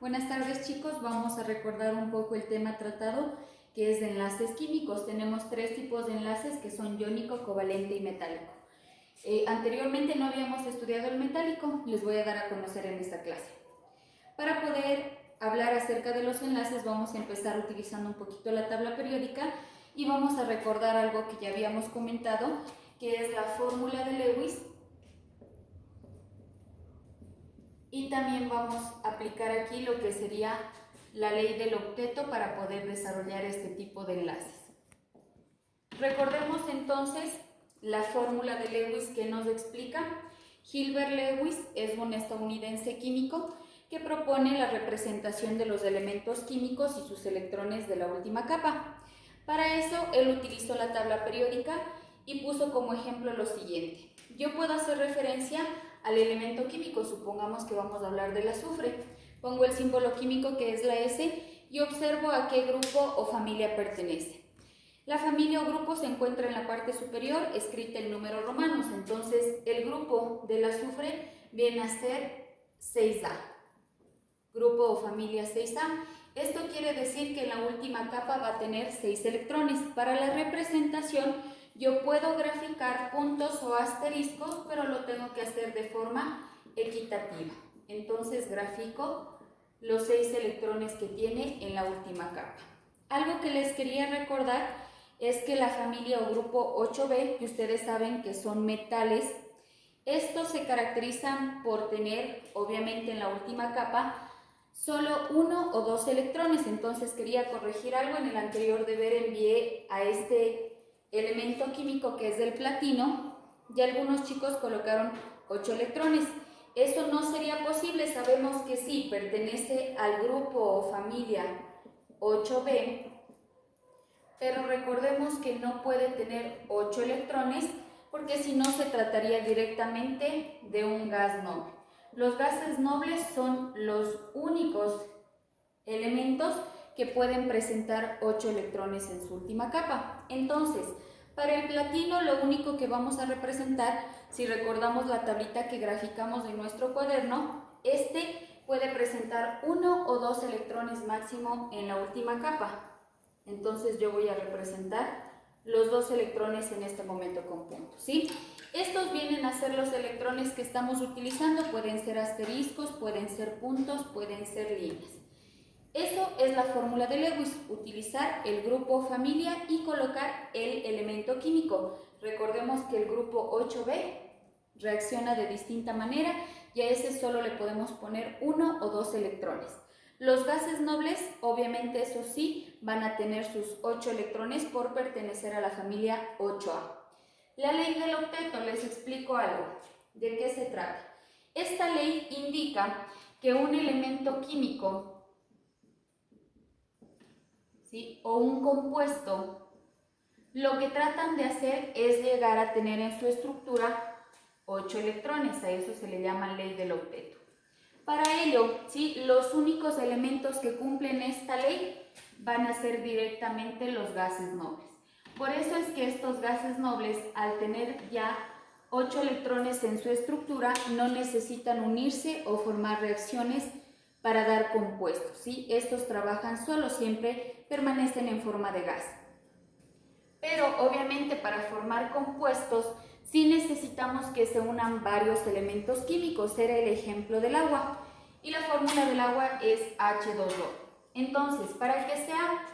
Buenas tardes chicos, vamos a recordar un poco el tema tratado que es de enlaces químicos. Tenemos tres tipos de enlaces que son iónico, covalente y metálico. Anteriormente no habíamos estudiado el metálico, les voy a dar a conocer en esta clase. Para poder hablar acerca de los enlaces vamos a empezar utilizando un poquito la tabla periódica y vamos a recordar algo que ya habíamos comentado, que es la fórmula de Lewis. Y también vamos a aplicar aquí lo que sería la ley del octeto para poder desarrollar este tipo de enlaces. Recordemos entonces la fórmula de Lewis que nos explica. Gilbert Lewis es un estadounidense químico que propone la representación de los elementos químicos y sus electrones de la última capa. Para eso, él utilizó la tabla periódica y puso como ejemplo lo siguiente. Yo puedo hacer referencia al elemento químico, supongamos que vamos a hablar del azufre. Pongo el símbolo químico que es la S y observo a qué grupo o familia pertenece. La familia o grupo se encuentra en la parte superior, escrita en números romanos, entonces el grupo del azufre viene a ser 6A. Grupo o familia 6A. Esto quiere decir que en la última capa va a tener 6 electrones. Para la representación yo puedo graficar puntos o asteriscos, pero lo tengo que hacer de forma equitativa. Entonces grafico los 6 electrones que tiene en la última capa. Algo que les quería recordar es que la familia o grupo 8B, que ustedes saben que son metales, estos se caracterizan por tener, obviamente en la última capa, solo 1 o 2 electrones. Entonces quería corregir algo. En el anterior deber envié a este elemento químico que es del platino y algunos chicos colocaron 8 electrones. Eso no sería posible, sabemos que sí, pertenece al grupo o familia 8B, pero recordemos que no puede tener 8 electrones porque si no se trataría directamente de un gas noble. Los gases nobles son los únicos elementos que pueden presentar 8 electrones en su última capa. Entonces, para el platino lo único que vamos a representar, si recordamos la tablita que graficamos en nuestro cuaderno, este puede presentar 1 o 2 electrones máximo en la última capa. Entonces yo voy a representar los 2 electrones en este momento con puntos, ¿sí? Estos vienen a ser los electrones que estamos utilizando, pueden ser asteriscos, pueden ser puntos, pueden ser líneas. Eso es la fórmula de Lewis, utilizar el grupo familia y colocar el elemento químico. Recordemos que el grupo 8B reacciona de distinta manera y a ese solo le podemos poner 1 o 2 electrones. Los gases nobles, obviamente eso sí, van a tener sus 8 electrones por pertenecer a la familia 8A. La ley del octeto, les explico algo. ¿De qué se trata? Esta ley indica que un elemento químico, ¿sí?, o un compuesto, lo que tratan de hacer es llegar a tener en su estructura 8 electrones. A eso se le llama ley del octeto. Para ello, ¿sí?, los únicos elementos que cumplen esta ley van a ser directamente los gases nobles. Por eso es que estos gases nobles, al tener ya 8 electrones en su estructura, no necesitan unirse o formar reacciones para dar compuestos, ¿sí? Estos trabajan solos, siempre permanecen en forma de gas. Pero obviamente para formar compuestos sí necesitamos que se unan varios elementos químicos. Era el ejemplo del agua. Y la fórmula del agua es H2O. Entonces, para que sea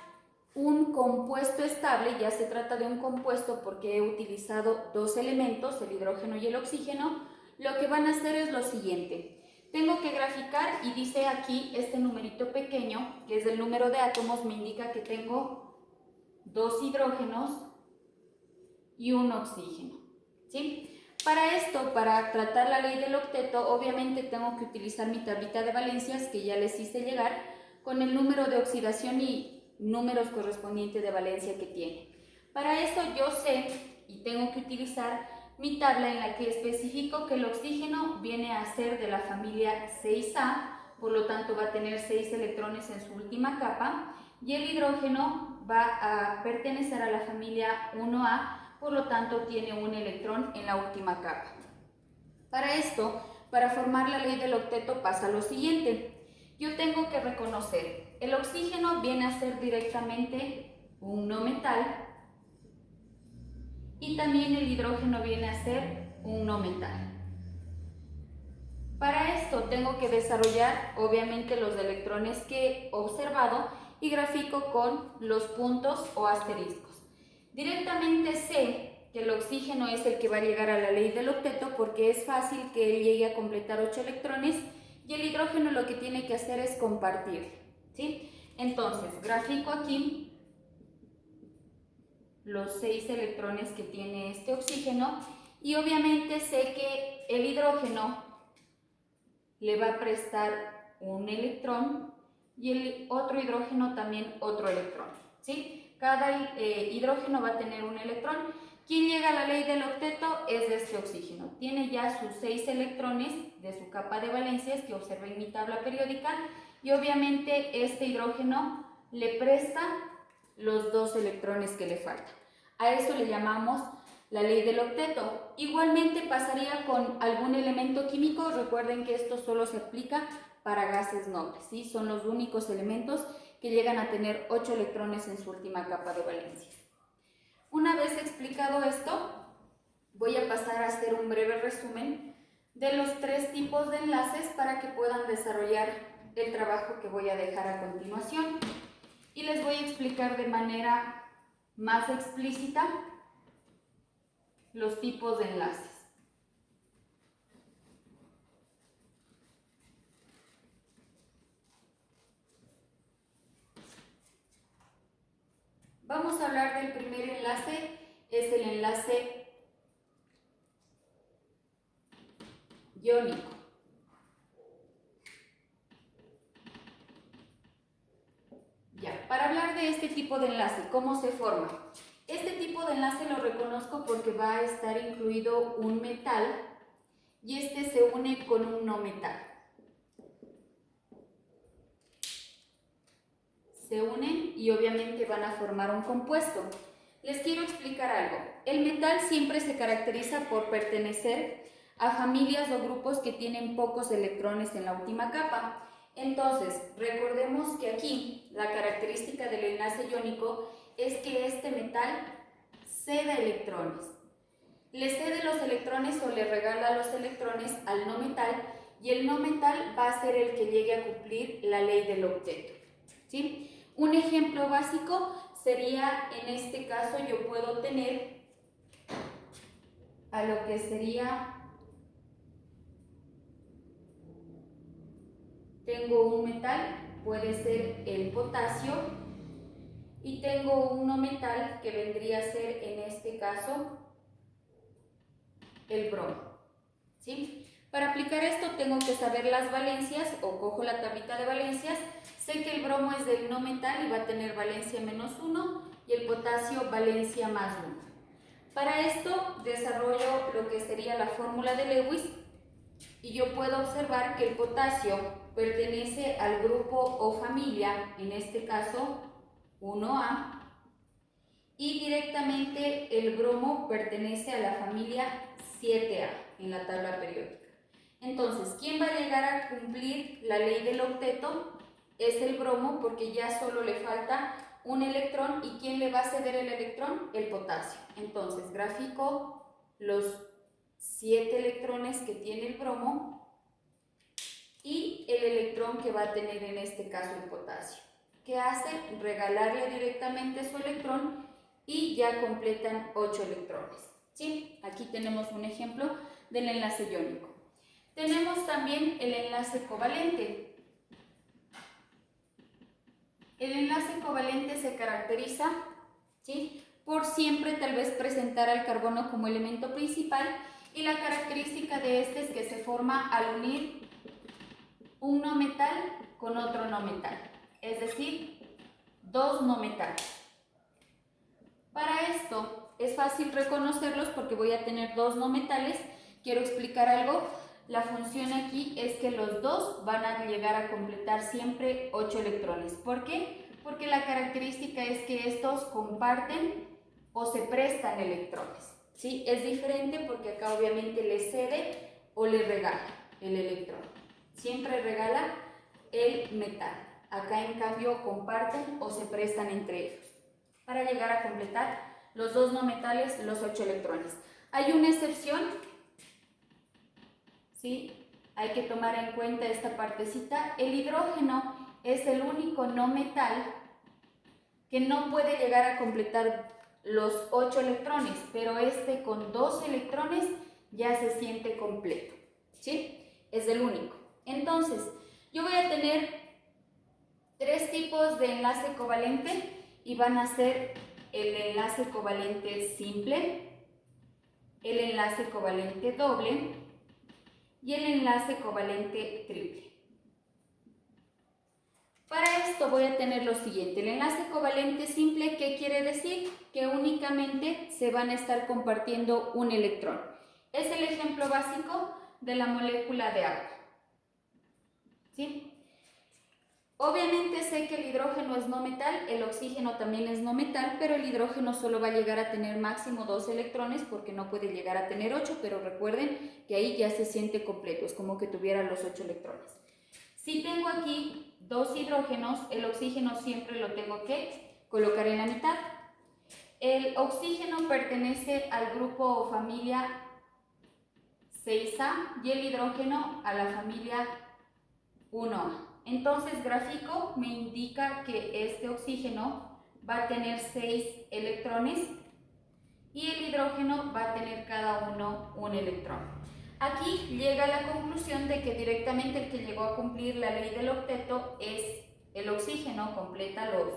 un compuesto estable, ya se trata de un compuesto porque he utilizado 2 elementos, el hidrógeno y el oxígeno, lo que van a hacer es lo siguiente. Tengo que graficar y dice aquí este numerito pequeño, que es el número de átomos, me indica que tengo 2 hidrógenos y un oxígeno, ¿sí? Para esto, para tratar la ley del octeto, obviamente tengo que utilizar mi tablita de valencias que ya les hice llegar con el número de oxidación y números correspondientes de valencia que tiene. Para eso yo sé y tengo que utilizar mi tabla en la que especifico que el oxígeno viene a ser de la familia 6A, por lo tanto va a tener 6 electrones en su última capa, y el hidrógeno va a pertenecer a la familia 1A, por lo tanto tiene un electrón en la última capa. Para esto, para formar la ley del octeto pasa lo siguiente. yo tengo que reconocer, el oxígeno viene a ser directamente un no metal y también el hidrógeno viene a ser un no metal. Para esto tengo que desarrollar obviamente los electrones que he observado y grafico con los puntos o asteriscos. Directamente sé que el oxígeno es el que va a llegar a la ley del octeto porque es fácil que él llegue a completar 8 electrones y el hidrógeno lo que tiene que hacer es compartir, ¿sí? Entonces, grafico aquí los 6 electrones que tiene este oxígeno y obviamente sé que el hidrógeno le va a prestar un electrón y el otro hidrógeno también otro electrón, ¿sí? Cada hidrógeno va a tener un electrón. ¿Quién llega a la ley del octeto? Es de este oxígeno. Tiene ya sus 6 electrones de su capa de valencias que observé en mi tabla periódica y obviamente este hidrógeno le presta los 2 electrones que le faltan. A eso le llamamos la ley del octeto. Igualmente pasaría con algún elemento químico. Recuerden que esto solo se aplica para gases nobles, ¿sí? Son los únicos elementos que llegan a tener 8 electrones en su última capa de valencia. Una vez explicado esto, voy a pasar a hacer un breve resumen de los 3 tipos de enlaces para que puedan desarrollar el trabajo que voy a dejar a continuación. Y les voy a explicar de manera más explícita los tipos de enlaces. Vamos a hablar del primer enlace, es el enlace iónico. Ya, para hablar de este tipo de enlace, ¿cómo se forma? Este tipo de enlace lo reconozco porque va a estar incluido un metal y este se une con un no metal. Se unen y obviamente van a formar un compuesto. Les quiero explicar algo. El metal siempre se caracteriza por pertenecer a familias o grupos que tienen pocos electrones en la última capa. Entonces, recordemos que aquí la característica del enlace iónico es que este metal cede electrones. Le cede los electrones o le regala los electrones al no metal y el no metal va a ser el que llegue a cumplir la ley del octeto, ¿sí? Un ejemplo básico sería, en este caso, yo puedo tener a lo que sería, tengo un metal, puede ser el potasio, y tengo un no metal que vendría a ser, en este caso, el bromo, ¿sí? Para aplicar esto tengo que saber las valencias, o cojo la tablita de valencias. Sé que el bromo es del no metal y va a tener valencia -1 y el potasio valencia +1. Para esto desarrollo lo que sería la fórmula de Lewis y yo puedo observar que el potasio pertenece al grupo o familia, en este caso 1A, y directamente el bromo pertenece a la familia 7A en la tabla periódica. Entonces, ¿quién va a llegar a cumplir la ley del octeto? Es el bromo, porque ya solo le falta un electrón. ¿Y quién le va a ceder el electrón? El potasio. Entonces, grafico los 7 electrones que tiene el bromo y el electrón que va a tener en este caso el potasio. ¿Qué hace? Regalarle directamente su electrón y ya completan 8 electrones, ¿sí? Aquí tenemos un ejemplo del enlace iónico. Tenemos también el enlace covalente. El enlace covalente se caracteriza, ¿sí?, por siempre tal vez presentar al carbono como elemento principal, y la característica de este es que se forma al unir un no metal con otro no metal, es decir, 2 no metales. Para esto es fácil reconocerlos porque voy a tener 2 no metales. Quiero explicar algo. La función aquí es que los dos van a llegar a completar siempre 8 electrones. ¿Por qué? Porque la característica es que estos comparten o se prestan electrones, ¿sí? Es diferente porque acá obviamente le cede o le regala el electrón. Siempre regala el metal. Acá en cambio comparten o se prestan entre ellos para llegar a completar los dos no metales, los 8 electrones. Hay una excepción, ¿sí? Hay que tomar en cuenta esta partecita. El hidrógeno es el único no metal que no puede llegar a completar los 8 electrones, pero este con 2 electrones ya se siente completo, ¿sí? Es el único. Entonces, yo voy a tener 3 tipos de enlace covalente y van a ser el enlace covalente simple, el enlace covalente doble y el enlace covalente triple. Para esto voy a tener lo siguiente, el enlace covalente simple, ¿qué quiere decir? Que únicamente se van a estar compartiendo un electrón. Es el ejemplo básico de la molécula de agua, ¿sí? Obviamente sé que el hidrógeno es no metal, el oxígeno también es no metal, pero el hidrógeno solo va a llegar a tener máximo 2 electrones porque no puede llegar a tener 8, pero recuerden que ahí ya se siente completo, es como que tuviera los 8 electrones. Si tengo aquí 2 hidrógenos, el oxígeno siempre lo tengo que colocar en la mitad. El oxígeno pertenece al grupo o familia 6A y el hidrógeno a la familia 1A. Entonces, gráfico me indica que este oxígeno va a tener 6 electrones y el hidrógeno va a tener cada uno un electrón. Aquí llega la conclusión de que directamente el que llegó a cumplir la ley del octeto es el oxígeno, completa los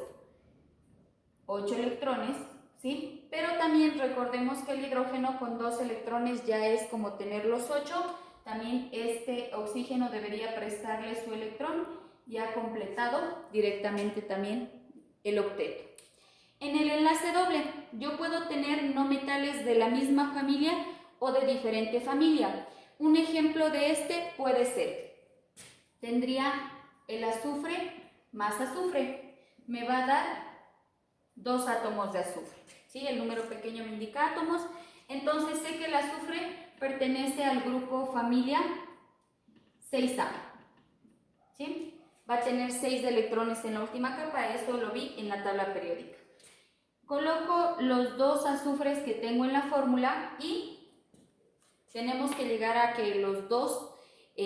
8 electrones, ¿sí? Pero también recordemos que el hidrógeno con 2 electrones ya es como tener los 8. También este oxígeno debería prestarle su electrón y ha completado directamente también el octeto. En el enlace doble, yo puedo tener no metales de la misma familia o de diferente familia. Un ejemplo de este puede ser, tendría el azufre más azufre, me va a dar 2 átomos de azufre, ¿sí? El número pequeño me indica átomos, entonces sé que el azufre pertenece al grupo familia 6A, ¿sí? Va a tener 6 electrones en la última capa, eso lo vi en la tabla periódica. Coloco los 2 azufres que tengo en la fórmula y tenemos que llegar a que los 2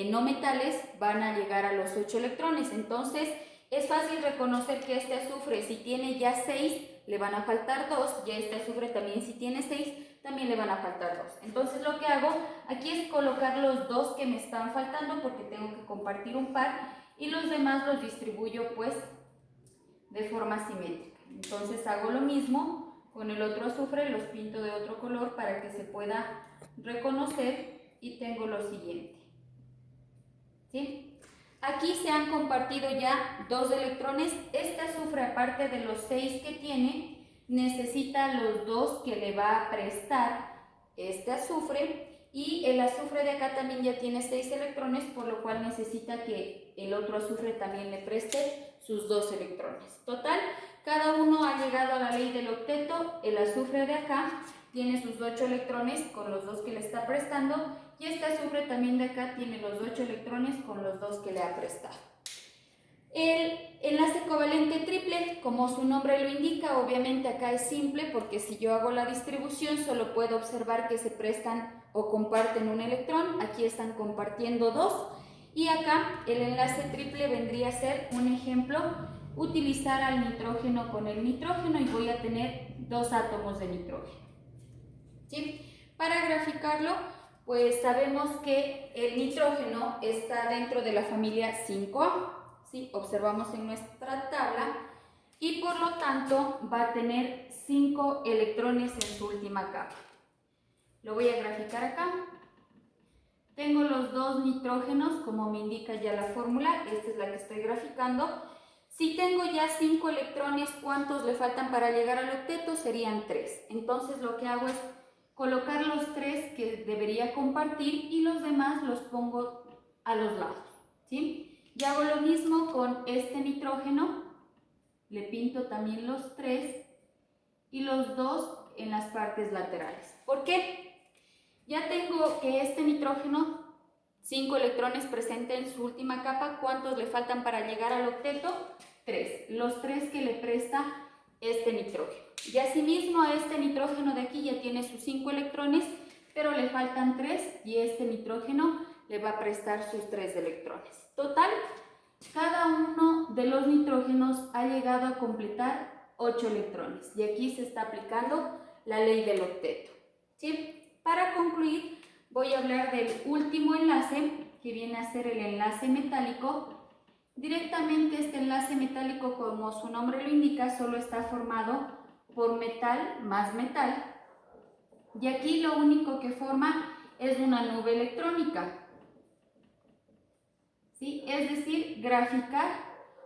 no metales van a llegar a los 8 electrones. Entonces es fácil reconocer que este azufre, si tiene ya 6, le van a faltar 2, y a este azufre también, si tiene 6, también le van a faltar 2. Entonces lo que hago aquí es colocar los 2 que me están faltando porque tengo que compartir un par y los demás los distribuyo pues de forma simétrica. Entonces hago lo mismo con el otro azufre, los pinto de otro color para que se pueda reconocer y tengo lo siguiente, ¿sí? Aquí se han compartido ya 2 electrones. Este azufre, aparte de los 6 que tiene, necesita los 2 que le va a prestar este azufre, y el azufre de acá también ya tiene 6 electrones, por lo cual necesita que el otro azufre también le preste sus 2 electrones. Total, cada uno ha llegado a la ley del octeto. El azufre de acá tiene sus 8 electrones con los 2 que le está prestando, y este azufre también de acá tiene los 8 electrones con los 2 que le ha prestado. El enlace covalente triple, como su nombre lo indica, obviamente acá es simple porque si yo hago la distribución solo puedo observar que se prestan o comparten un electrón. Aquí están compartiendo 2, y acá el enlace triple vendría a ser un ejemplo, utilizar al nitrógeno con el nitrógeno y voy a tener 2 átomos de nitrógeno, ¿sí? Para graficarlo, pues sabemos que el nitrógeno está dentro de la familia 5A, ¿sí? Observamos en nuestra tabla, y por lo tanto va a tener 5 electrones en su última capa. Lo voy a graficar acá. Tengo los 2 nitrógenos, como me indica ya la fórmula, esta es la que estoy graficando. Si tengo ya 5 electrones, ¿cuántos le faltan para llegar al octeto? Serían 3. Entonces lo que hago es colocar los 3 que debería compartir y los demás los pongo a los lados, ¿sí? Y hago lo mismo con este nitrógeno, le pinto también los 3 y los 2 en las partes laterales. ¿Por qué? Ya tengo que este nitrógeno 5 electrones presentes en su última capa. ¿Cuántos le faltan para llegar al octeto? 3. Los 3 que le presta este nitrógeno. Y asimismo este nitrógeno de aquí ya tiene sus 5 electrones, pero le faltan 3 y este nitrógeno le va a prestar sus 3 electrones. Total, cada uno de los nitrógenos ha llegado a completar 8 electrones. Y aquí se está aplicando la ley del octeto. ¿Sí? Para concluir, voy a hablar del último enlace, que viene a ser el enlace metálico. Directamente este enlace metálico, como su nombre lo indica, solo está formado por metal más metal. Y aquí lo único que forma es una nube electrónica. ¿Sí? Es decir, graficar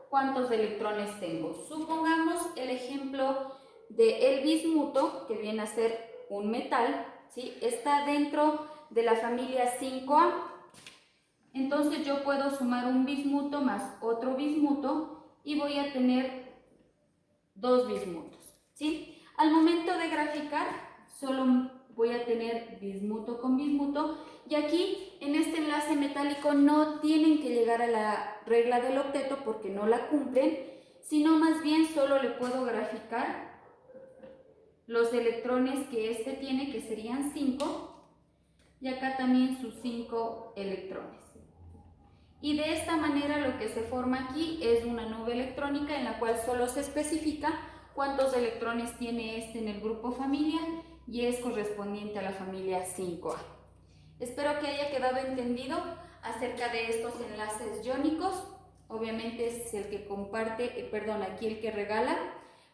cuántos electrones tengo. Supongamos el ejemplo del bismuto, que viene a ser un metal, ¿sí? Está dentro de la familia 5A. Entonces yo puedo sumar un bismuto más otro bismuto y voy a tener 2 bismutos, ¿sí? Al momento de graficar solo voy a tener bismuto con bismuto, y aquí en este enlace metálico no tienen que llegar a la regla del octeto porque no la cumplen, sino más bien solo le puedo graficar los electrones que este tiene, que serían 5, y acá también sus 5 electrones. Y de esta manera lo que se forma aquí es una nube electrónica en la cual solo se especifica cuántos electrones tiene este en el grupo familia y es correspondiente a la familia 5A. Espero que haya quedado entendido acerca de estos enlaces iónicos. Obviamente es el que comparte, aquí el que regala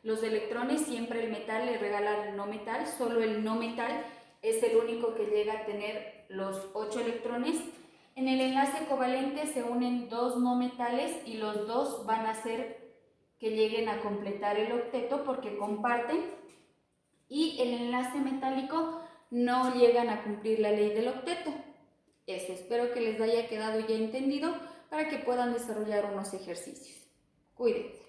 los electrones. Siempre el metal le regala al no metal, solo el no metal es el único que llega a tener los 8 electrones. En el enlace covalente se unen 2 no metales y los 2 van a hacer que lleguen a completar el octeto porque comparten, y el enlace metálico no llegan a cumplir la ley del octeto. Eso, espero que les haya quedado ya entendido para que puedan desarrollar unos ejercicios. Cuídense.